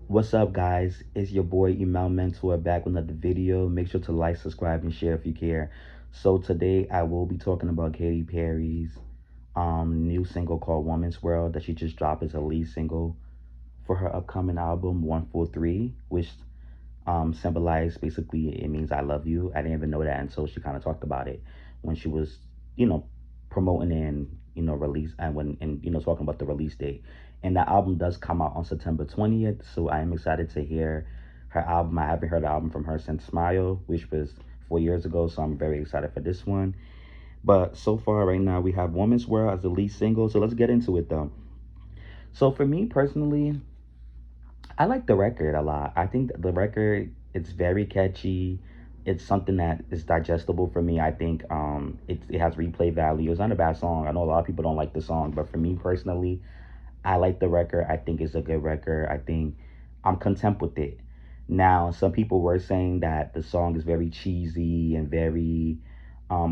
What's up, guys? It's your boy Email Mentor back with another video. Make sure to like, subscribe, and share if you care. So today I will be talking about Katy Perry's new single called Woman's World that she just dropped as a lead single for her upcoming album 143, which symbolized basically it means I love you. I didn't even know that until she kind of talked about it when she was, you know, promoting and release and when and talking about the release date. And the album does come out on September 20th, so I am excited to hear her album. I haven't heard an album from her since Smile, which was 4 years ago, so I'm very excited for this one. But so far, right now, we have Woman's World as the lead single, so let's get into it though. So for me personally, I like the record a lot. I think the record it's very catchy. It's something that is digestible for me. I think it has replay value. It's not a bad song. I know a lot of people don't like the song, but for me personally, I like the record. I think it's a good record. I think I'm content with it. Now, some people were saying that the song is very cheesy and very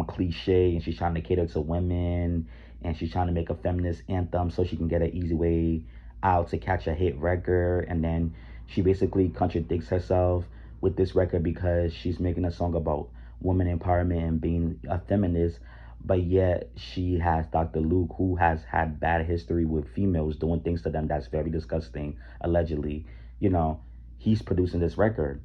cliche, and she's trying to cater to women, and she's trying to make a feminist anthem so she can get an easy way out to catch a hit record. And then she basically contradicts herself with this record because she's making a song about woman empowerment and being a feminist, but yet she has Dr. Luke, who has had bad history with females doing things to them that's very disgusting, allegedly. You know, he's producing this record.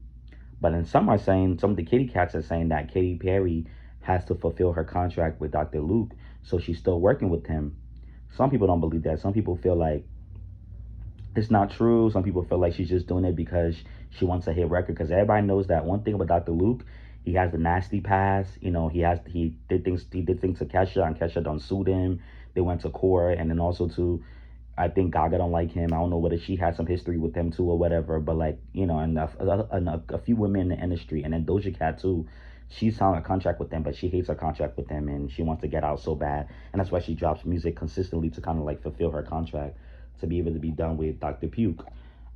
But then some of the kitty cats are saying that Katy Perry has to fulfill her contract with Dr. Luke, so she's still working with him. Some people don't believe that. Some people feel like it's not true. Some people feel like she's just doing it because she wants a hit record. Because everybody knows that one thing about Dr. Luke, he has the nasty past. He did things to Kesha, and Kesha done sued him. They went to court, and then also to I think Gaga don't like him. I don't know whether she had some history with him too or whatever. But like and a few women in the industry, and then Doja Cat too. She signed a contract with them, but she hates her contract with them, and she wants to get out so bad, and that's why she drops music consistently to kind of like fulfill her contract to be able to be done with Dr. Puke.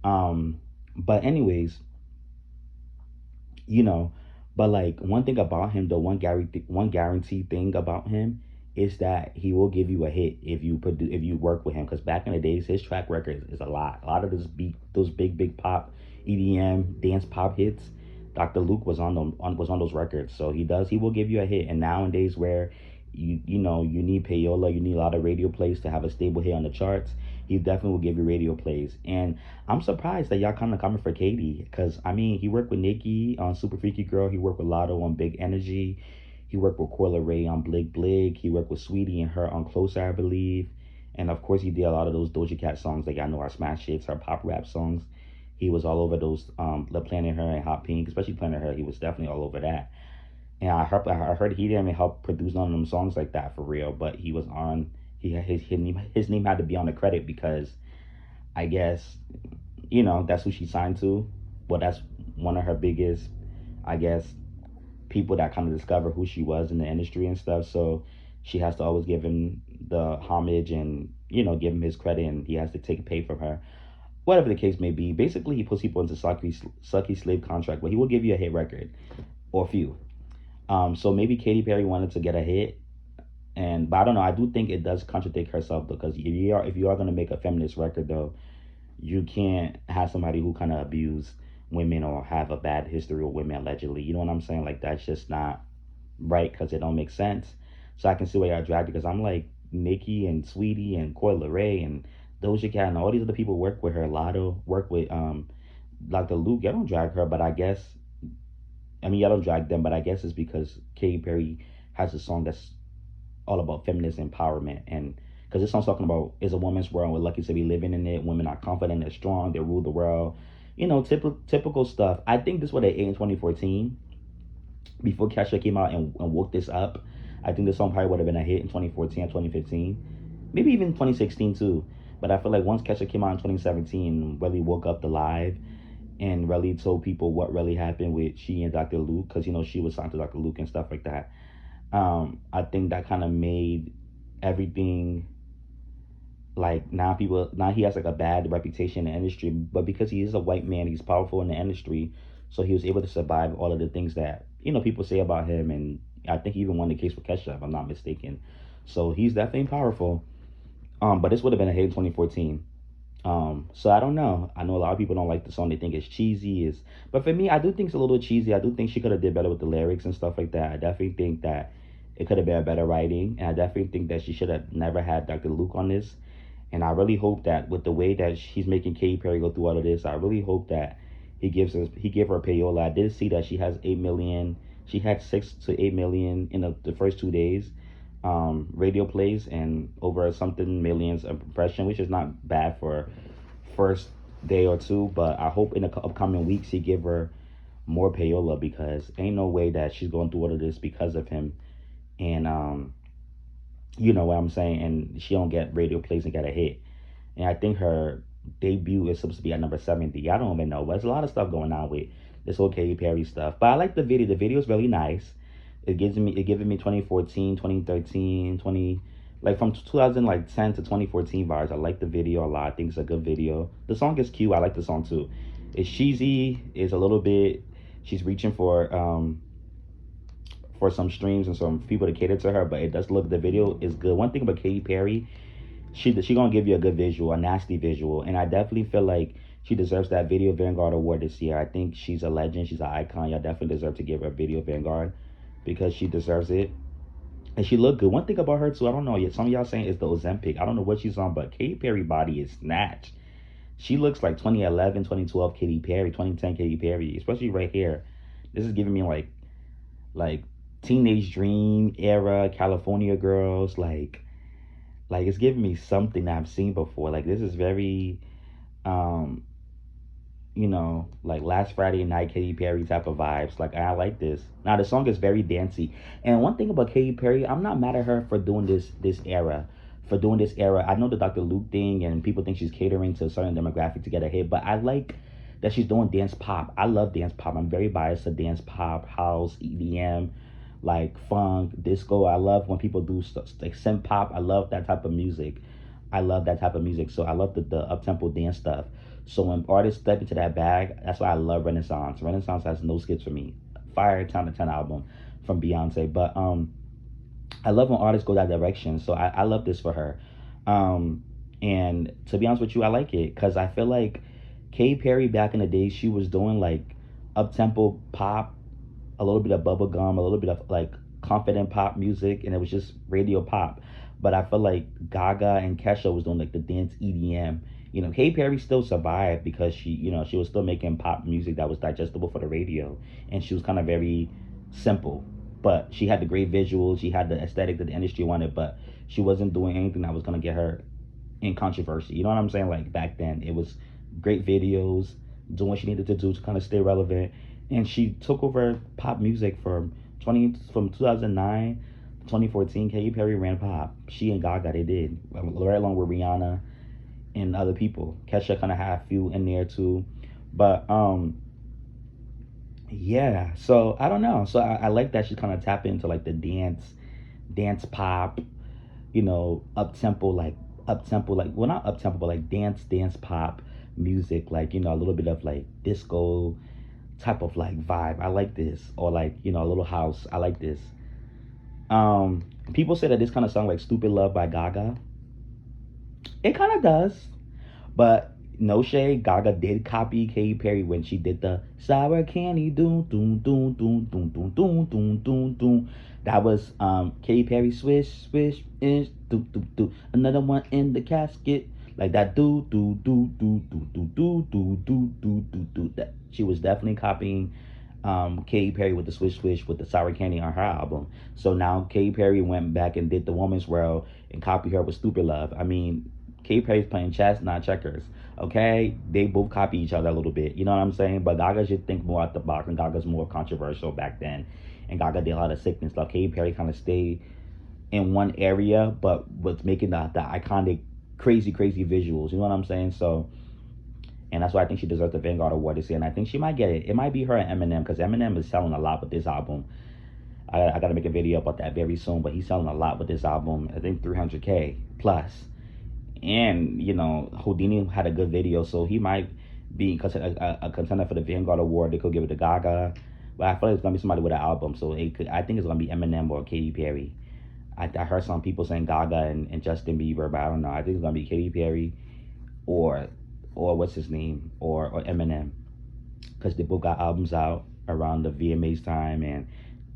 Um, but anyways, you know, but like one thing about him, the one guaranteed thing about him is that he will give you a hit if you work with him. Because back in the days, his track record is a lot of those big pop EDM dance pop hits. Dr. Luke was on those records, so he will give you a hit. And nowadays, where you need payola, you need a lot of radio plays to have a stable hit on the charts. He definitely will give you radio plays. And I'm surprised that y'all kind of coming for Katy, because I mean he worked with Nicki on Super Freaky Girl, he worked with Lotto on Big Energy, he worked with Coyle Ray on Blig Blig, he worked with Sweetie and her on Closer, I believe. And of course he did a lot of those Doja Cat songs that y'all know are smash hits, her pop rap songs. He was all over those the Planet Her and Hot Pink, especially Planet Her. He was definitely all over that. And I heard he didn't even help produce none of them songs like that for real, but he was on. He had his name had to be on the credit because I guess that's who she signed to. Well, that's one of her biggest, I guess, people that kind of discover who she was in the industry and stuff. So she has to always give him the homage and give him his credit, and he has to take pay from her. Whatever the case may be, basically he puts people into sucky slave contract, but he will give you a hit record or a few. So maybe Katy Perry wanted to get a hit, and but I don't know. I do think it does contradict herself though, because if you are gonna make a feminist record though, you can't have somebody who kind of abuse women or have a bad history with women allegedly. You know what I'm saying? Like that's just not right because it don't make sense. So I can see why y'all dragged it because I'm like Nicki and Sweetie and Coyle Ray and Doja Cat and all these other people work with her. Lotto work with Dr. Luke. I don't drag her, but I don't drag them, but I guess it's because Katy Perry has a song that's all about feminist empowerment. And because this song's talking about is a woman's world, we're lucky to be living in it. Women are confident, they're strong, they rule the world. Typical stuff. I think this would have in 2014 before Kesha came out and woke this up. I think this song probably would have been a hit in 2014 or 2015, maybe even 2016 too. But I feel like once Kesha came out in 2017, really woke up the live and really told people what really happened with she and Dr. Luke, because she was signed to Dr. Luke and stuff like that. I think that kind of made everything like now he has like a bad reputation in the industry, but because he is a white man, he's powerful in the industry, so he was able to survive all of the things that people say about him, and I think he even won the case with Kesha, if I'm not mistaken. So he's definitely powerful. But this would have been a hit in 2014. So I don't know. I know a lot of people don't like the song. They think it's cheesy. But for me, I do think it's a little cheesy. I do think she could have did better with the lyrics and stuff like that. I definitely think that it could have been a better writing, and I definitely think that she should have never had Dr. Luke on this. And I really hope that with the way that he's making Katy Perry go through all of this, I really hope that he give her payola. I did see that she has 8 million. She had 6 to 8 million in the first 2 days, radio plays and over something millions of impression, which is not bad for first day or two. But I hope in the upcoming weeks he give her more payola because ain't no way that she's going through all of this because of him. And you know what I'm saying? And she don't get radio plays and get a hit. And I think her debut is supposed to be at number 70. I don't even know. But there's a lot of stuff going on with this whole Katy Perry stuff. But I like the video. The video is really nice. It giving me 2014, 2013, 20 like from 2010 to 2014 vibes. I like the video a lot. I think it's a good video. The song is cute. I like the song too. It's cheesy. It's a little bit. She's reaching for some streams and some people to cater to her, but it does look the video is good. One thing about Katy Perry, she gonna give you a good visual, a nasty visual, and I definitely feel like she deserves that Video Vanguard award this year. I think she's a legend, she's an icon. Y'all definitely deserve to give her Video Vanguard because she deserves it. And she looked good. One thing about her too, I don't know yet. Some of y'all saying is the Ozempic. I don't know what she's on, but Katy Perry body is snatched. She looks like 2011, 2012 Katy Perry, 2010 Katy Perry, especially right here. This is giving me like teenage dream era California girls, like it's giving me something that I've seen before. Like this is very um like last Friday night Katy Perry type of vibes. Like I like this. Now the song is very dancey. And one thing about Katy Perry, I'm not mad at her for doing this era. For doing this era. I know the Dr. Luke thing and people think she's catering to a certain demographic to get a hit, but I like that she's doing dance pop. I love dance pop. I'm very biased to dance pop, house, EDM, like funk, disco. I love when people do stuff like synth pop. I love that type of music. I love that type of music. So I love the up tempo dance stuff. So when artists step into that bag, that's why I love Renaissance. Renaissance has no skits for me. Fire 10 to 10 album from Beyonce. But I love when artists go that direction. So I love this for her. And to be honest with you, I like it because I feel like Katy Perry back in the day, she was doing like up tempo pop, a little bit of bubblegum, a little bit of like confident pop music, and it was just radio pop. But I feel like Gaga and Kesha was doing like the dance EDM. Katy Perry still survived because she was still making pop music that was digestible for the radio, and she was kind of very simple. But she had the great visuals, she had the aesthetic that the industry wanted, but she wasn't doing anything that was gonna get her in controversy. You know what I'm saying? Like back then, it was great videos, doing what she needed to do to kind of stay relevant, and she took over pop music from 2009 to 2014. Katy Perry ran pop. She and Gaga they did right along with Rihanna and other people. Kesha kind of had a few in there too, but yeah. So I don't know. So I like that she kind of tap into like the dance pop, up tempo, like well not up tempo, but like dance pop music, like a little bit of like disco type of like vibe. I like this, or like a little house. I like this. People say that this kind of sounds like "Stupid Love" by Gaga. It kind of does, but no shade. Gaga did copy Katy Perry when she did the sour candy doom doom doom doom doom doom doom doom doom doom. That was Katy Perry swish swish ish do do do. Another one in the casket like that do do do do do do do do do do do do. That she was definitely copying Katy Perry with the Swish Swish with the Sour Candy on her album. So now Katy Perry went back and did the Woman's World and copied her with Stupid Love. I mean, Katy Perry's playing chess, not checkers. Okay, they both copy each other a little bit. You know what I'm saying? But Gaga should think more out the box, and Gaga's more controversial back then. And Gaga did a lot of sickness stuff. Katy Perry kind of stayed in one area, but was making the iconic, crazy visuals. You know what I'm saying? So, and that's why I think she deserves the Vanguard Award this year. And I think she might get it. It might be her and Eminem, because Eminem is selling a lot with this album. I got to make a video about that very soon, but he's selling a lot with this album. I think 300K plus. And, Houdini had a good video, so he might be a contender for the Vanguard Award. They could give it to Gaga. But I feel like it's going to be somebody with an album, so I think it's going to be Eminem or Katy Perry. I heard some people saying Gaga and Justin Bieber, but I don't know. I think it's going to be Katy Perry or what's his name, or Eminem, because they both got albums out around the VMAs time, and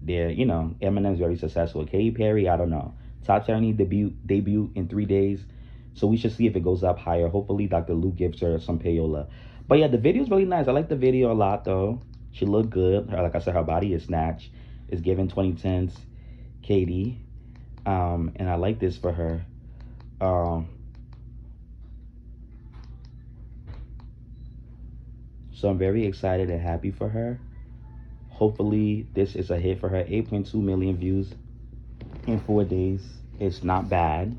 they're, Eminem's very successful. Katy Perry, I don't know, top 70 debut in 3 days, so we should see if it goes up higher. Hopefully, Dr. Luke gives her some payola. But yeah, the video is really nice. I like the video a lot though. She looked good. Like I said, her body is snatched. It's given 2010s Katy, and I like this for her. Um, so I'm very excited and happy for her. Hopefully, this is a hit for her. 8.2 million views in 4 days. It's not bad.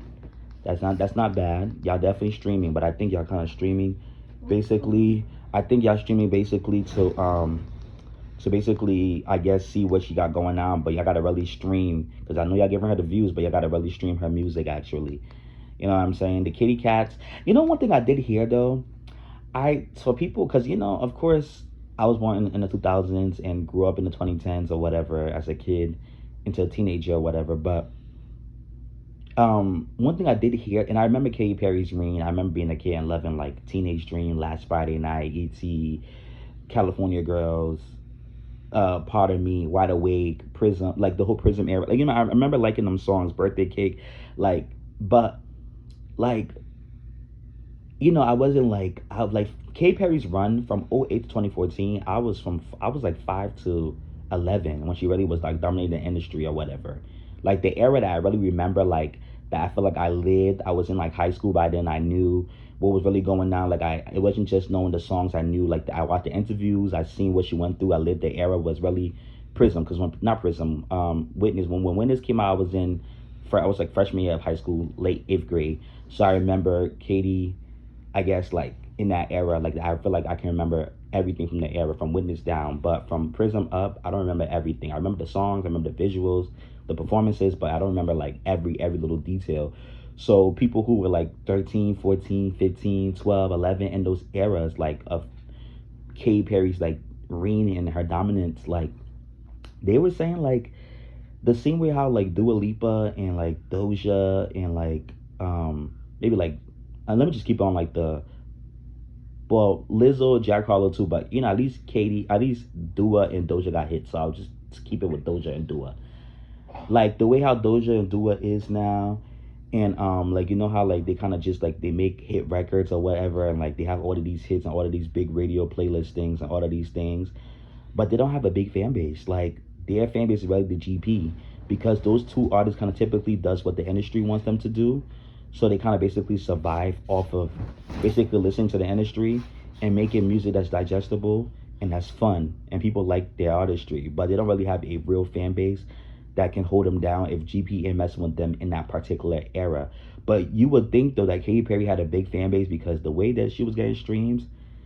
That's not bad. Y'all definitely streaming, but I think y'all kind of streaming basically. I think y'all streaming basically to basically, I guess, see what she got going on. But y'all gotta really stream, because I know y'all giving her the views, but y'all gotta really stream her music actually. You know what I'm saying? The kitty cats. You know, one thing I did hear though, for people, because of course, I was born in the 2000s and grew up in the 2010s or whatever as a kid, into a teenager or whatever. But one thing I did hear, and I remember Katy Perry's Dream. I remember being a kid and loving like Teenage Dream, Last Friday Night, E.T., California Girls, Part of Me, Wide Awake, Prism, like the whole Prism era. Like, I remember liking them songs, Birthday Cake, like, but like, I wasn't like, I like Katy Perry's run from '08 to 2014. I was like 5 to 11 when she really was like dominating the industry or whatever. Like the era that I really remember, like that I feel like I lived. I was in like high school by then. I knew what was really going on. Like it wasn't just knowing the songs. I knew, like, I watched the interviews. I seen what she went through. I lived the era. Was really Prism, because when not Prism, Witness. When Witness came out, I was like freshman year of high school, late 8th grade. So I remember Katy, I guess, like in that era, like I feel like I can remember everything from the era, from Witness down. But from Prism up, I don't remember everything. I remember the songs, I remember the visuals, the performances, but I don't remember like every little detail. So people who were like 13, 14, 15, 12, 11 in those eras, like of Katy Perry's like reign and her dominance, like they were saying like the same way how like Dua Lipa and like Doja and like maybe like, let me just keep on like the, well, Lizzo, Jack Harlow too, but at least at least Dua and Doja got hit, so I'll just keep it with Doja and Dua. Like the way how Doja and Dua is now, and like how like they kind of just like they make hit records or whatever, and like they have all of these hits and all of these big radio playlist things and all of these things, but they don't have a big fan base. Like their fan base is really the GP, because those two artists kind of typically does what the industry wants them to do. So they kind of basically survive off of basically listening to the industry and making music that's digestible and that's fun, and people like their artistry, but they don't really have a real fan base that can hold them down if GP ain't messing with them in that particular era. But you would think though that Katy Perry had a big fan base, because the way that she was getting streams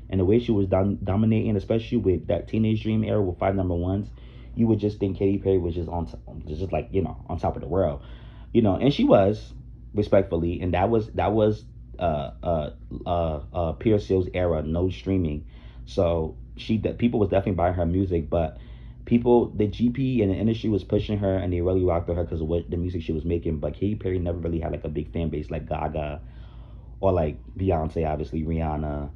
and the way she was dominating, especially with that Teenage Dream era with 5 #1s, you would just think Katy Perry was just just like on top of the world, and she was, respectfully, and that was Pure Sales era, no streaming, so that people was definitely buying her music, but the GP and the industry was pushing her, and they really rocked with her because of what the music she was making. But Katy Perry never really had like a big fan base like Gaga or like Beyonce, obviously Rihanna,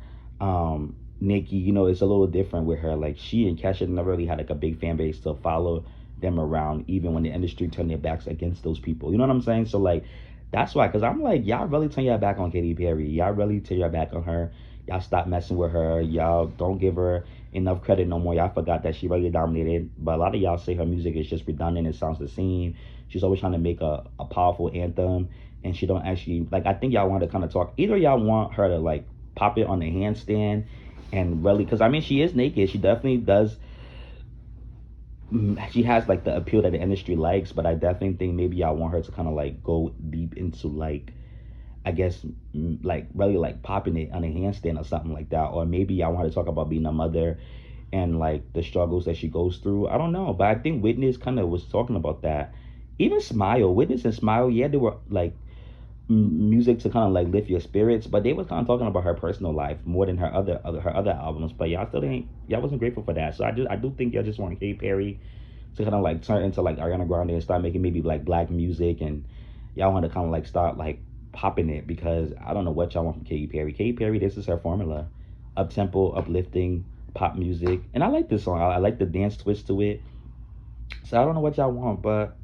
Nicki. It's a little different with her. Like she and Kesha never really had like a big fan base to follow them around, even when the industry turned their backs against those people. You know what I'm saying? So like that's why, because I'm like, y'all really turn your back on Katy Perry. Y'all really turn your back on her. Y'all stop messing with her. Y'all don't give her enough credit no more. Y'all forgot that she really dominated. But a lot of y'all say her music is just redundant. It sounds the same. She's always trying to make a powerful anthem, and she don't actually, like, I think y'all want to kind of talk. Either y'all want her to like pop it on the handstand and really, because I mean she is naked. She definitely does. She has like the appeal that the industry likes, but I definitely think maybe y'all want her to kind of like go deep into like, I guess, like really like popping it on a handstand or something like that. Or maybe I want to talk about being a mother and like the struggles that she goes through. I don't know, but I think Witness kind of was talking about that. Even Smile, Witness and Smile, yeah, they were like music to kind of like lift your spirits, but they was kind of talking about her personal life more than her other albums. But y'all wasn't grateful for that. So I do think y'all just want Katy Perry to kind of like turn into like Ariana Grande and start making maybe like black music, and y'all want to kind of like start like popping it because I don't know what y'all want from Katy Perry. Katy Perry, this is her formula: up tempo, uplifting pop music, and I like this song. I like the dance twist to it. So I don't know what y'all want, but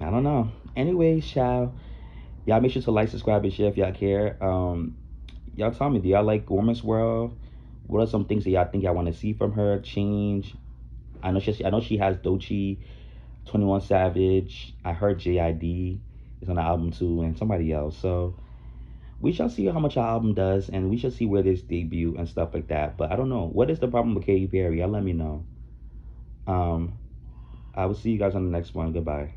I don't know. Anyway, y'all make sure to like, subscribe, and share if y'all care. Y'all tell me, do y'all like Woman's World? What are some things that y'all think y'all want to see from her change? I know she has Doechii, 21 Savage. I heard JID is on the album too, and somebody else. So we shall see how much our album does, and we shall see where this debut and stuff like that. But I don't know. What is the problem with Katy Perry? Y'all let me know. Um, I will see you guys on the next one. Goodbye.